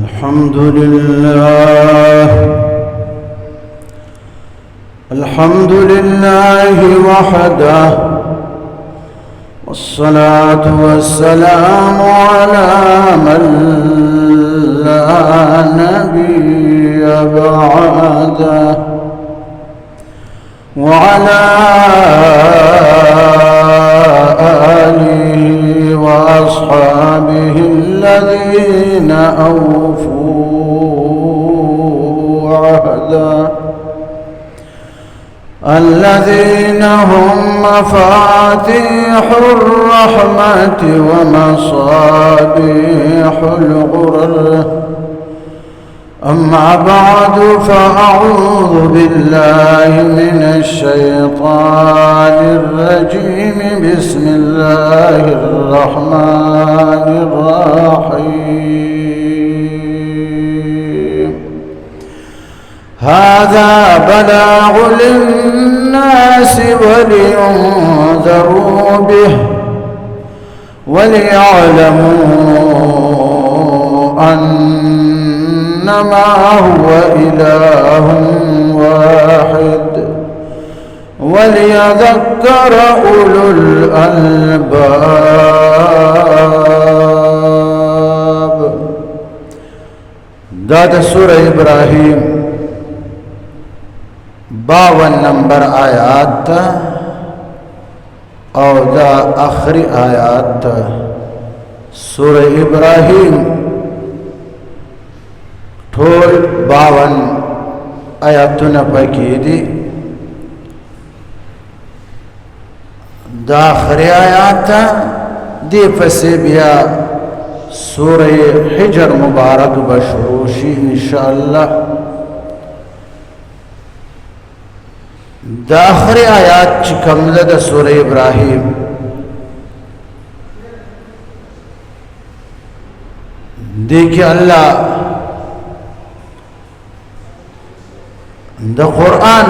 الحمد لله وحده، والصلاة والسلام على من لا نبي بعده، وعلى آله وأصحابه الذين أوفوا عهده، الذين هم مفاتيح الرحمة ومصابيح الغرر. أما بعد، فأعوذ بالله من الشيطان الرجيم. بسم الله الرحمن الرحيم. هذا بلاغ للناس ولينذروا به وليعلموا أنما هو إله واحد وليذكر أولو الألباب. داد سورة إبراهيم 52 نمبر آیات او دا آخری آیات سورہ ابراہیم ٹھول 52 آیاتنا پاکی دی. دا آخری آیات دی پسی بیا سورہ حجر مبارک بشروشی انشاءاللہ. دا آخری آیات چکم دا سورہ ابراہیم دیکھیں اللہ دا قرآن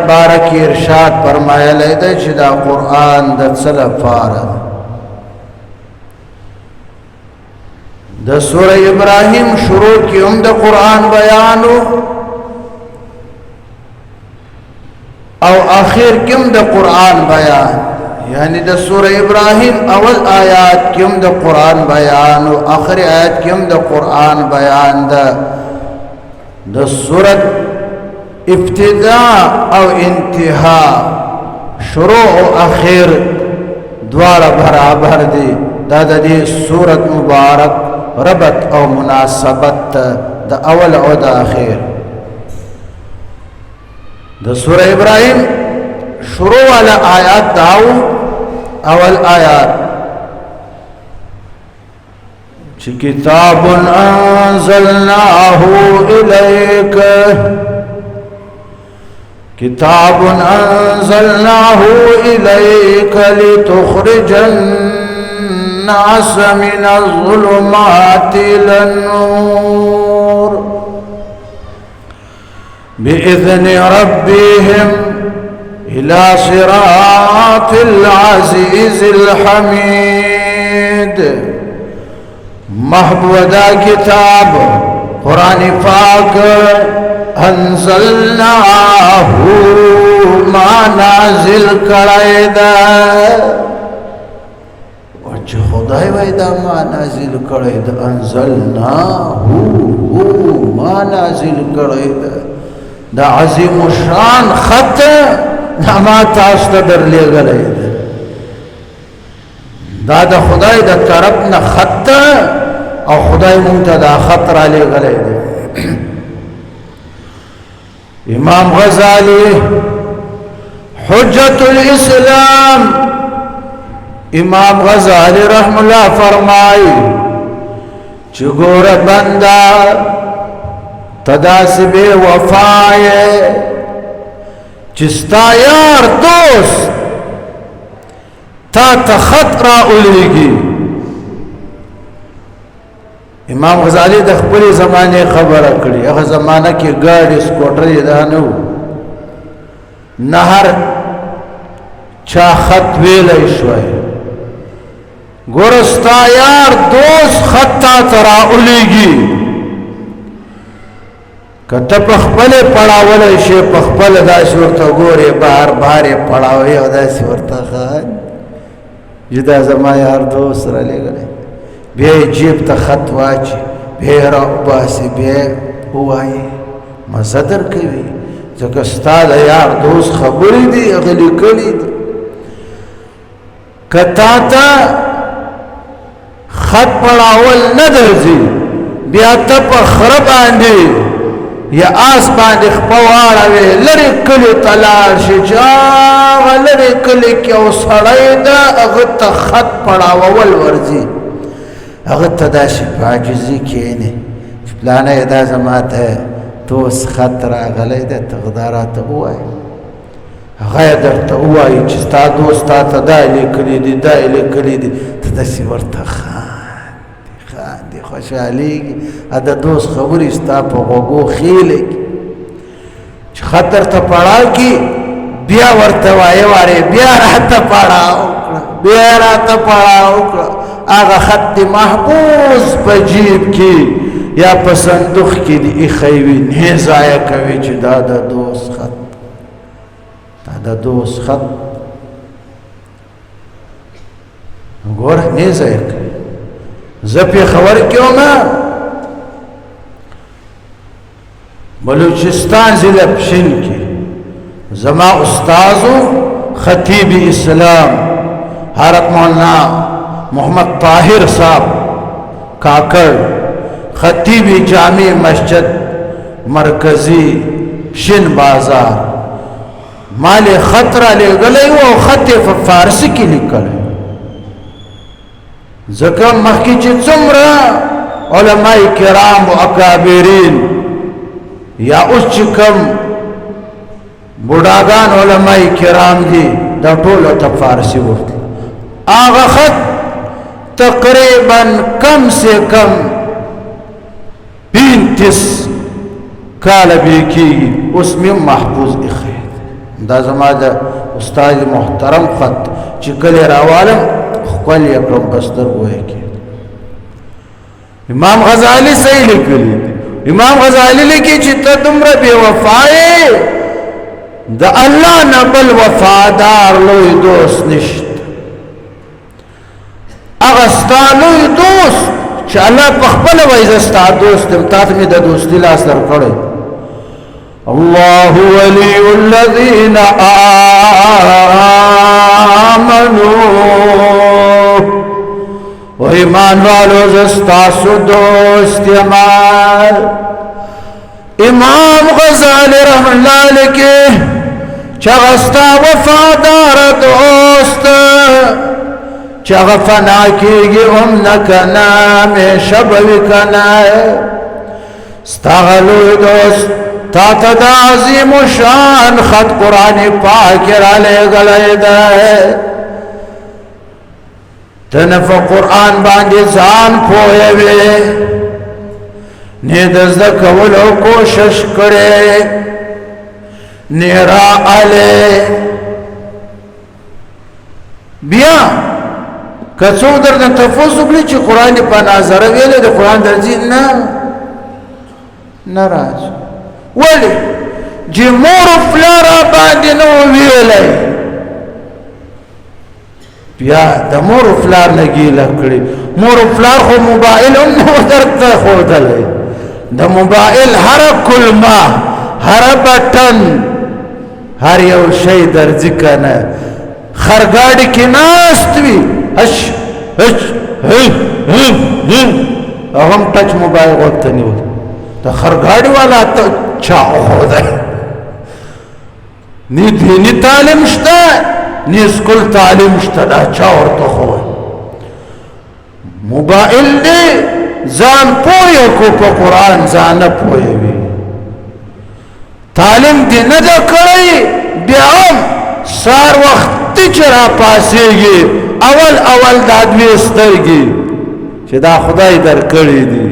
بارکی ارشاد فرمایا لیدے چھ دا قرآن دا سلف فارد. دا سورہ ابراہیم شروع کی دا قرآن بیانو او آخر کم دا قرآن بیان، یعنی دا سورہ ابراہیم اول آیات کم دا قرآن بیان و آخر آیات کم دا قرآن بیان. دا سورت ابتداء او انتہا شروع و آخر دوارا برابر دی. دا دی سورت مبارک ربط او مناسبت دا اول او دا آخر. دا سورہ ابراہیم شروع والا آیات داو اول آیات چھ کتاب انزلناہ الیک، کتاب انزلناہ الیک لتخرج الناس من الظلمات الى النور بإذن ربهم إلى صراط العزيز الحميد. محبوب کتاب قرآن پاک انزلناه ما نازل کرائدہ وچہ خدای ویدہ ما نازل کرائدہ انزلناه ما نازل کرائدہ. دا عظیم و شان خط دا ما تاستا در لے گلے دا خدای دا طرفنا خط او خدای مونتا دا خط را لے گلے. امام غزالی حجت الاسلام امام غزالی رحم اللہ فرمائی چگور بندہ تداسب وفائے چستا یار دوست تا تخط را اولیگی. امام غزالی د خپل زمانه خبره کړي. هغه زمانہ کې ګاډي سکوټر دا نه و، نهر چا خط ویلای شوی. ګورستا یار دوست خطا ترا اولیږي کته په خپل پړاول شي په خپل داس ورته ګوري بار بار پړاوي او داس ورته خان جدا زما یار دوست را لګلې به جیب ته خط واچي به را باسي به وای مزدر کوي ځکه ستاده یار دوست خبرې دي غلي کړي دي کتا ته خط پړاول نه درځي بیا ته په خره باندې یا آس باندې خپواړوي لرې کلي ته لاړ شي چې هغه لرې کلي کې یو سړی ده هغه ته خط پړاوول ورځي هغه ته داسې په عاجزي کښېني چې پلانه دا زما ته دوست خط راغلی دی ته دا راته ووایه هغه یې درته ووایي چې ستا دوست تا ته دا لیکلي دي دا یې لیکلي دي ته داسې ورته خاندې خوشحالېږي د دوست خبرې ستا په غوږو خېلېږي چې خط درته پړاو کړي بیا ورته وایې وارې بیا راته پړاو کړه بیا راته پړاو کړه هغه خط دې محفوظ په جیب کې یا په صندوق کې دې ایښی وي نه ضایع کوي چې دا د دوست خط دا د دوست خط ګوره نه ضایع کوي زه پېښور کې ومه بلوچستان ضلع پشین کې زما استازو خطیب اسلام حضرت مولانا محمد طاهر صاحب کاکڑ خطیب جامع مسجد مرکزی شن بازار مال خطر لګلې او خط په فارسی کې لیکل ځکه مخکې چې څومره علماء کرام او اکابرین یا اوس چې کوم بوډاګان علماء کرام دي دا ټول ته فارسی ورته هغه خط تقریبا کم سے کم 35 کال به کېږي اوس مې محفوظ ایښی دا زما د استاد محترم خط چې کله راوالم خپل یې کړم بستر وای کې امام غزالی صحیح لیکلی امام غزالی لیکي چې ته دومره بې وفا یې د الله نه بل وفادار لوی دوست نشته هغه ستا لوی دوست چې الله په خپل وایي زه ستا دوست یم تا ته مې د دوستي لاس درکړی الله ولي الذين آمنوا و ایمان والو زستاسو دوست یمال امام غزالی رحم اللہ علیہ چغستا وفادار دوست چغ فنا کیگی نکنا میں شبوی کنا استغلو دوست تا تدا عظیم و شان خط قرآن پاک را لے گلے دائے تنف قرآن باندې ځان پوهه وي نه د زده کولو کوشش کړي نه راغله بیا کڅو درنه تفوس وکړي چې قرآن په نظر ویل د قرآن درځي نه ناراض ولی چې مور فلارا باندې نو ویلای بیا د مور فلار لګي لکړي مور فلار خو موبایل هم نو درته خودلې د موبایل هر کلمه هر بټن هر یو شی درځي کنه خرګاډي کې ناست وي هش هش هم ټچ موبایل وخت نیول د خرګاډي والا ته چا خوده ني دیني تعلیم شته ني سکول تعلیم شته دا چا ورته خو موبایل دې ځان پوهه کو په قرآن ځان پوهه وي تعلیم دې نه دا کړی بیا هم سار وخت چې را پاسېږي اول دا دوی سترګې چې دا خدای درکړي دي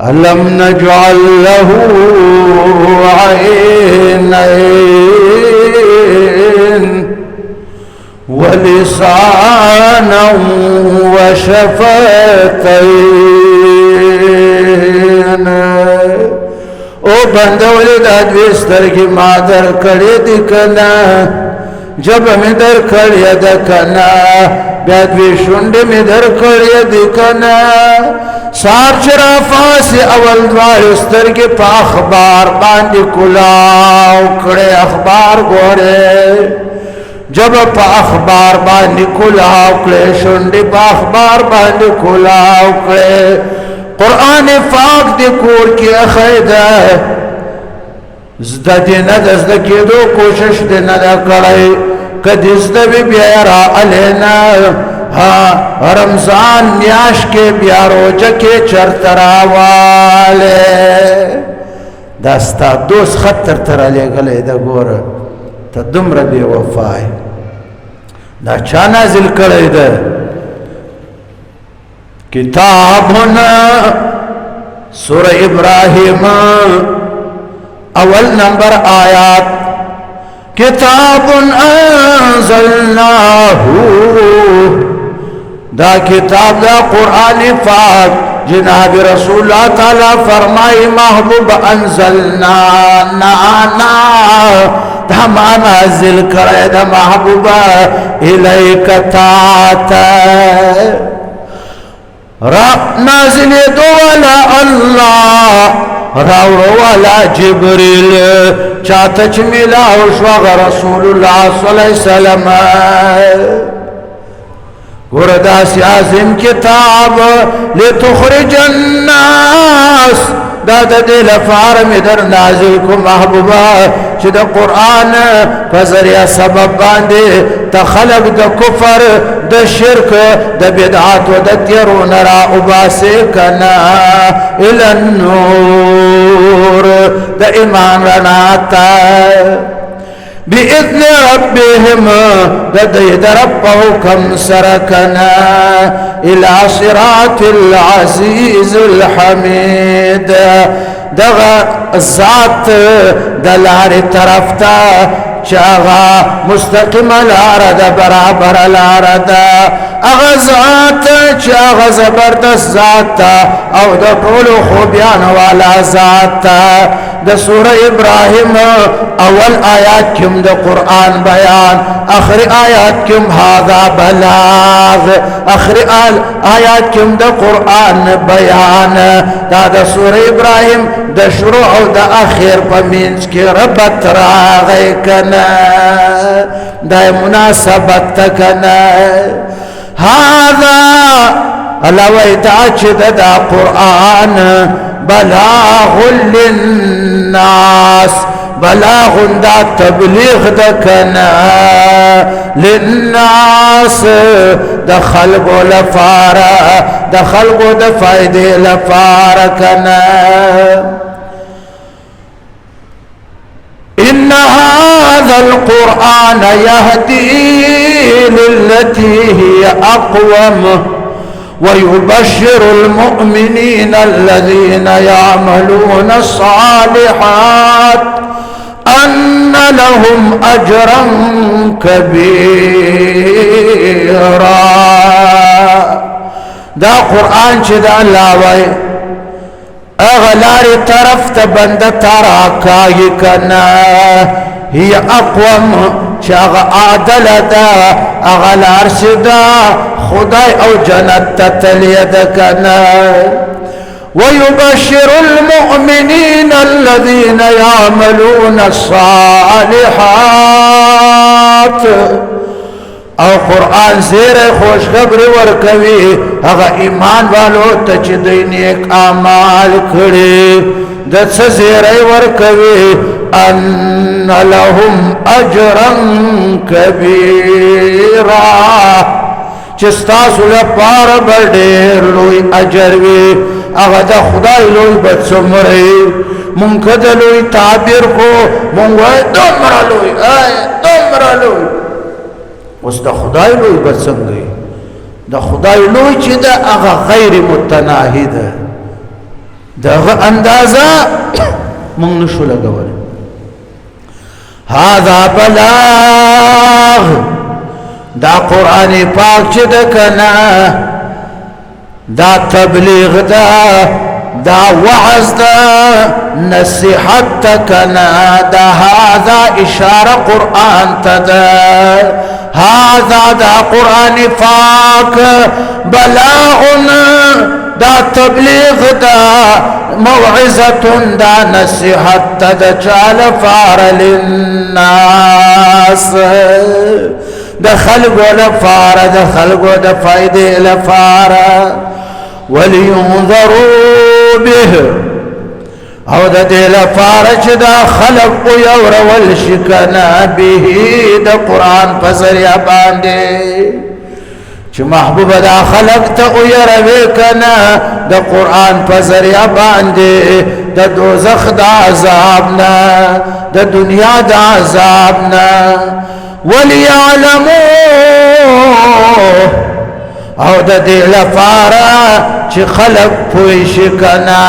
ألم نجعل له عينين ولسانا وشفتين او بندولی دا دوی سترگی ما در کڑی دی کنا جب می در کڑی دا کنا بیا دوی شنڈی می در کڑی دی کنا سار چرا فاسی اول دوار سترگی پا اخبار باندی کلاو کڑی اخبار گوڑے جب پا اخبار باندی کلاو کڑی شنڈی پا اخبار باندی کلاو کڑی قرآن پاک دی کور کی اخیده زده دی نده زده کی دو کوشش دی نده کڑی کدی زده بی بیارا علینا رمضان میاش کے بیا روجہ کے چرتراوالے داستا دوست خطر ترا لے گلے دا گور تا دمر بی وفائی دا چا نازل کرے دا کتابنا سورہ ابراہیم اول نمبر آیات کتاب انزلناہو دا کتاب دا قرآن پاک جناب رسول اللہ تعالی فرمائی محبوب انزلنا نانا دا ما نازل کرے دا محبوبا الیک تاتا نازل دو والا اللہ راورو والا جبریل چاہتا چمیلا وشوغ رسول اللہ صلی اللہ علیہ وسلم گردہ سی عظیم کتاب لتخرج الناس دادا دل فارم در نازل کو محبوبا چی دا قرآن پذریع سبب باندے تخلق دا کفر دا شرک دا بدعات و دا تیرون را اباسے کنا النور دا ایمان رناتا بإذن ربهم دد رب حكم سركنا إلى صراط العزيز الحميد دغا ذات دلار طرفتا چاغا مستقیم الارد برابر الارد اغزات چاغا زبردست ذات او دا طول خوبیان والا ذات دا سورہ ابراہیم اول آیات کم دا قرآن بیان آخری آیات کم هذا بلاغ آخری آیات کم دا قرآن بیان دا سورہ ابراہیم دا شروع دا آخر پا مینس کی ربط راغی کنا دا مناسبت کنا هذا لویتا دا قرآن بلاغ للناس بلاغ دا تبلیغ دا کنا للناس دا خلق لفارا دا خلق دا فائدے لفارا کنا إن هذا القرآن يهدي للتي هي أقوم ويبشر المؤمنين الذين يعملون الصالحات أن لهم أجرا كبيرا دا قرآن چدا لاوي اغلار طرف تبند تراكاي كنا هي اقوم شاغ عادل دا اغلار سدا خداي او جنت تتليد كنا ويبشر المؤمنين الذين يعملون الصالحات او قرآن زیر خوش خبر ورکوی اگا ایمان والو تچ دی نیک اعمال کھڑی دت زیر ورکوی ان لهم اجرا کبیرا چستاسو لپار بڑیر لوی اجر وی اگا دا خدای لوی بد سمری منکد لوی تعبیر کو منگوی دمرا لوی دمرا لوی اس دا خدای لوی بسنگ گئی دا خدای لوی چی دا اغا غیر متناہی دا دا اغا اندازہ منگ نشو لگولی هذا بلاغ دا قرآن پاک چی دا کنا دا تبلیغ دا دا وعظ دا نصیحت تکنا دا هذا اشاره قرآن تدا هذا دا قرآن پاک بلاغنا دا تبلیغ دا موعظة دا نصیحت تدا چال فار للناس دا خلقو لفار دا خلقو دا فائده لفار ولينظروا به او دا دې لپاره چې دا خلق ويورول شکنا به دا قرآن په ذریعه باندې چې محبوب دا خلق ته ويروي کنا دا قرآن په ذریعه باندې دا دوزخ دا عذاب نه دا دنیا دا عذاب نه وليعلموا او دا دې لپاره چې خلق پوه شي کنا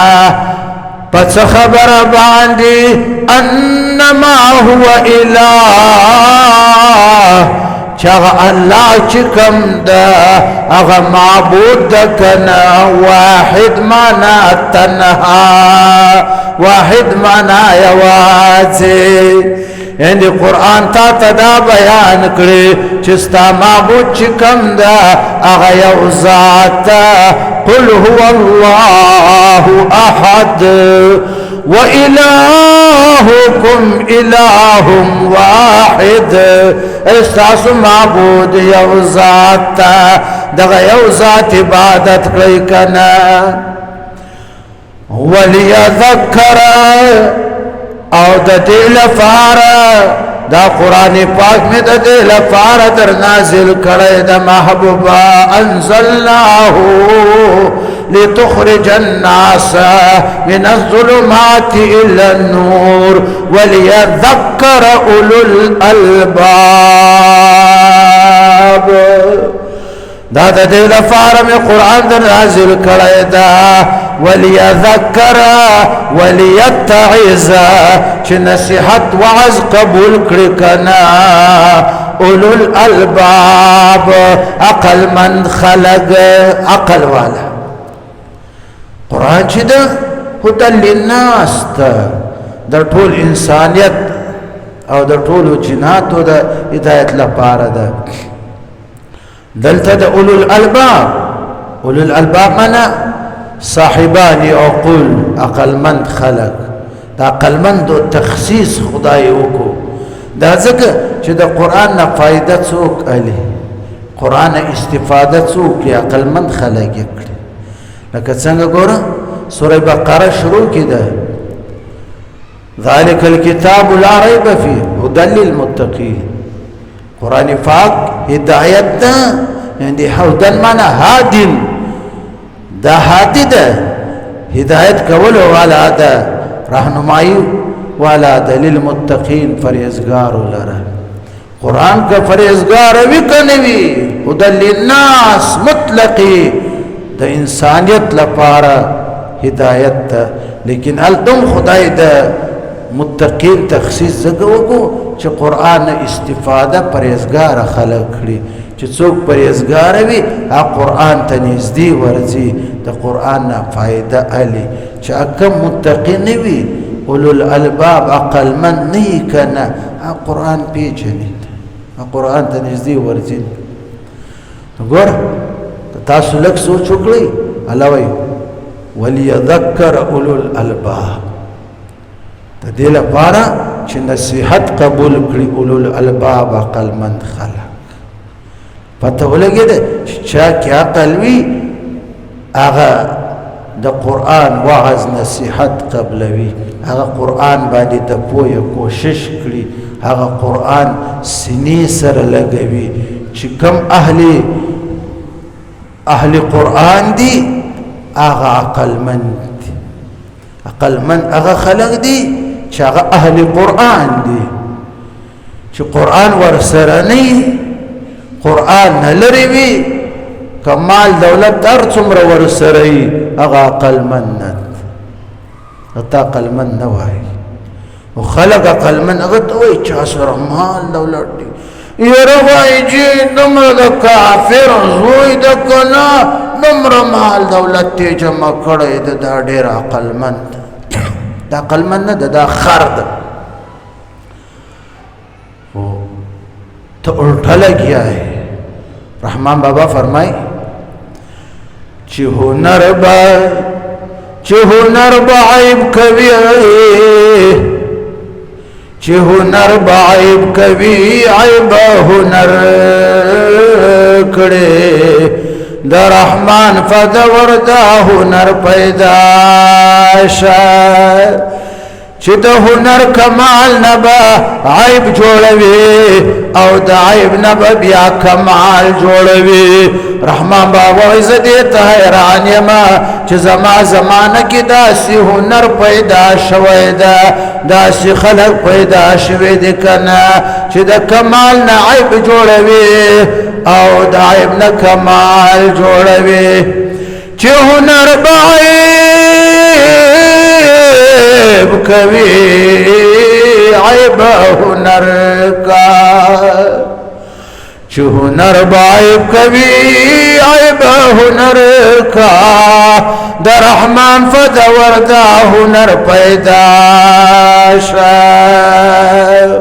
پس خبر باندې انما هو اله چاغ الله چکم دا اغا معبود دا کنا واحد مانا تنها واحد مانا یوازی یعنی قرآن تا تدا بیان کړي چې ستا معبود چکم دا اغا یو ذات قل هو الله احد وإلهكم إله واحد استاس معبود یو ذات دغه یو ذات عبادت کوي کنا وليذكر او د دې لپاره دا قرآن پاک میں دا دې لپاره در نازل کړی دا محبوبا انزلناه لتخرج الناس من الظلمات إلى النور وليذكر أولو الألباب دا د دې لپاره مې قرآن در نازل کړی دا وليذكر وليتعظ چې نصيحت وعظ قبول کړي کنا اولو الالباب عقل من خلق عقل والا قرآن چې ده هدى للناس ته د ټول انسانیت او د ټول جناتو د هدایت لپاره ده دلته د اولو الالباب اولو الالباب معنا صاحبان عقول عقلمند خلق دا عقلمند تخصیص خدای وکړو دا ځکه چې د قرآن نه فائدہ څوک اخلي قرآن استفاده څوک عقلمند خلق یې کړي لکه څنګه ګوره سوره بقره شروع کړه ذالک الكتاب لا ريب فيه هدى للمتقين قرآن پاک هدایت ده یعنی هدى معنا هادٍ دا هادي ده هدایت کولو والا ده رهنمایی والا ده للمتقین فرهزگار لره قرآن کا فرهزگار وی کنوی هدى للناس مطلقی د انسانیت لپاره هدایت ده لیکن الدم خدای ده متقین تخصیص زګه وکړو چې قرآن استفاده پرهیزګار خلق کړي چې څوک پرهیزګار وي هغه قرآن ته نږدې ورځي د قرآن نه فائدہ اخلي چې کوم متقی نه وي اولو الالباب عقلمند نه وي کنه هغه قرآن پیژني هغه قرآن ته نږدې ورځي ګور تاسو لږ سوچ وکړئ الله وایي وليذكر اولو الالباب د دې لپاره چې نصیحت قبول کړي اولو الالباب عقلمند خلق پته ولګید چې چا کې عقل وي هغه د قرآن وعظ نصیحت قبلوي هغه قرآن باندې د پوهه کوشش کړي هغه قرآن سینې سره لګوي چې کم اهل قرآن دي هغه عقلمند هغه خلق دي چې هغه اهل قرآن دي چې قرآن ورسره نه قرآن نه لري وي کمال دولت هر څومره ورسره وي هغه عقلمند نه ته عقلمند نه وایي او خلق عقلمند هغه ته وایي چا سره مال دولت دي یره وایي چې دومره د کافر زوی د که نه دومره مال دولت ته جمع کړی ده دا ډېر عقلمند دا عقلمند نه ده دا خر ده تو الٹا لگیا ہے رحمان بابا فرمائی چی ہنر با عیب کبھی چی ہنر با عیب کبھی عیب ہنر کڑے دا رحمان فدور دا ہنر پیدا شاہ چې د هنر کمال نه به عیب جوړوي او د عیب نه به بیا کمال جوړوي رحمان بابا زه دې ته حیران یم چې زما زمانه کې داسې هنر پیدا شوی ده داسې خلک پیدا شوي دي که نه چې د کمال نه عیب جوړوي او د عیب نه کمال جوړوي چې هنر به عیب کبھی عیب ہنر کا چو ہنر بعیب کبھی عیب ہنر کا در رحمان فدور دا ہنر پیدا شاہ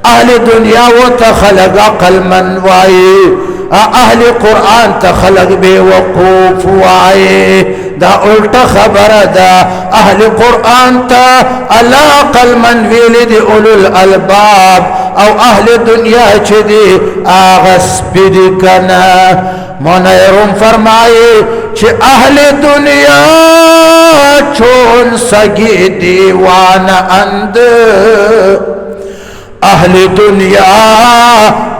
اہل دنیا و تخلق عقل من وائی اہل قرآن تخلق بے وقوف وائی دا الٹا خبر دا اہل قرآن تا اللہ عقل من ویلی دی اولو الالباب او اہل دنیا چی دی آغس پیدی کنا منیرون فرمائی چی اہل دنیا چون سگی دیوان اند اہل دنیا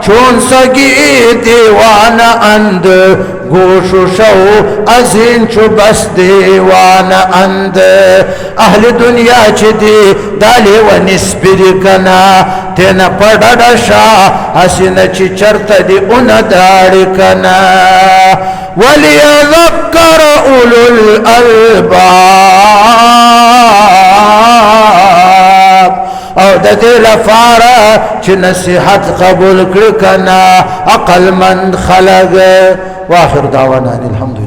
چون سگی دیوان اند گوشو شو ازین چو بس دیوان اند اہل دنیا چی دی دالی و نسبی دی کنا تین پڑا شا حسین چی چرت دی ان داری کنا وَلِيَذَكَّرَ أُولُو الْأَلْبَابِ او د دې لپاره چې نصیحت قبول کړ کنا عقل مند خلق واخر دعوانا الحمد